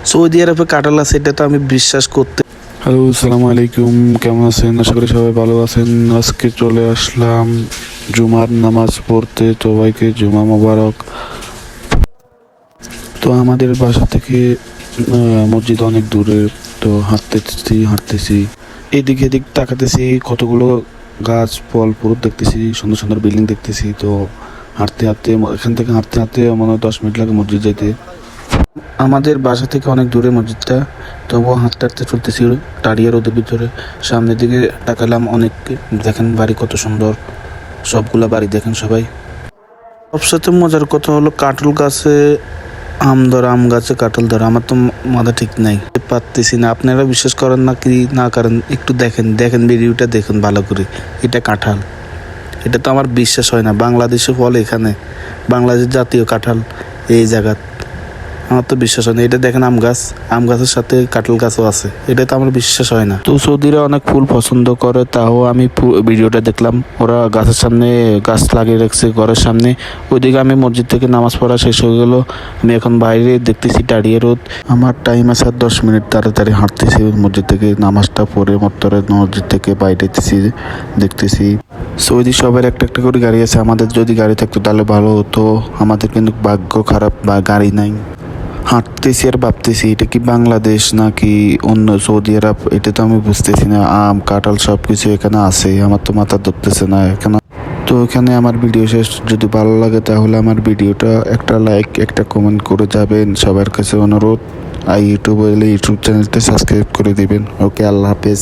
Saudi আরবে কাঁঠাল আছে এটা তো আমি বিশ্বাস করতে। হ্যালো, আসসালামু আলাইকুম। কেমন আছেন? আশা করি সবাই ভালো আছেন। আজকে চলে আসলাম জুমার নামাজ পড়তে। সবাইকে জুমা মোবারক। তো আমাদের বাসা থেকে মসজিদ অনেক দূরে। তো হাঁটতেছি এদিক এদিক তাকাতেছি, কতগুলো গাছ ফল ফুল দেখতেছি, সুন্দর সুন্দর বিল্ডিং দেখতেছি। তো হাঁটতে হাঁটতে এখান থেকে হাঁটতে হাঁটতে মনে হয় 10 মিনিট লাগে মসজিদ যেতে। আমাদের বাসা থেকে অনেক দূরে মসজিদটা, তবুও হাঁটতে হাঁটতে চলতেছি টাড়িয়া রোদের ভিতরে। সামনের দিকে তাকালাম, অনেক দেখেন বাড়ি কত সুন্দর, সবগুলা বাড়ি দেখেন সবাই। সবসাথে মজার কথা হলো কাঁঠাল গাছে আম ধরে, আম গাছে কাঁঠাল ধরে, আমার তো মাথা ঠিক নাই, পারতেছি না। আপনারা বিশ্বাস করেন না কি না করেন একটু দেখেন, ভিডিওটা দেখুন ভালো করে। এটা কাঁঠাল, এটা তো আমার বিশ্বাস হয় না। বাংলাদেশে ফল, এখানে বাংলাদেশের জাতীয় কাঁঠাল এই জায়গা, আমার তো বিশ্বাস হয় না। এটা দেখেন আম গাছের সাথে কাঁঠাল গাছও আছে, এটা তো আমার বিশ্বাস হয় না। তো সৌদিরা অনেক ফুল পছন্দ করে, তাও আমি ভিডিওটা দেখলাম, ওরা গাছের সামনে গাছ লাগিয়ে রাখছে ঘরের সামনে। ওইদিকে আমি মসজিদ থেকে নামাজ পড়া শেষ হয়ে গেল, আমি এখন বাইরে দেখতেছি টাড়িয়ে রোদ। আমার টাইম আছে আর 10 মিনিট, তাড়াতাড়ি হাঁটতেছি মসজিদ থেকে নামাজটা পড়ে মসজিদ থেকে বাইরে দেখতেছি। সৌদি সবার একটা একটা করে গাড়ি আছে, আমাদের যদি গাড়ি থাকতো তাহলে ভালো হতো। আমাদের কিন্তু ভাগ্য খারাপ, বা গাড়ি নাই। হাঁটতেছি আর ভাবতেছি এটা কি বাংলাদেশ নাকি অন্য সৌদি আরব, এটা তো আমি বুঝতেছি না। আম কাঁঠাল সব কিছু এখানে আছে, আমার তো মাথা ধরতেছে না এখানে। তো এখানে আমার ভিডিও শেষ। যদি ভালো লাগে তাহলে আমার ভিডিওটা একটা লাইক একটা কমেন্ট করে যাবেন, সবার কাছে অনুরোধ। আর ইউটিউব হলে ইউটিউব চ্যানেলটা সাবস্ক্রাইব করে দিবেন। ওকে, আল্লাহ হাফেজ।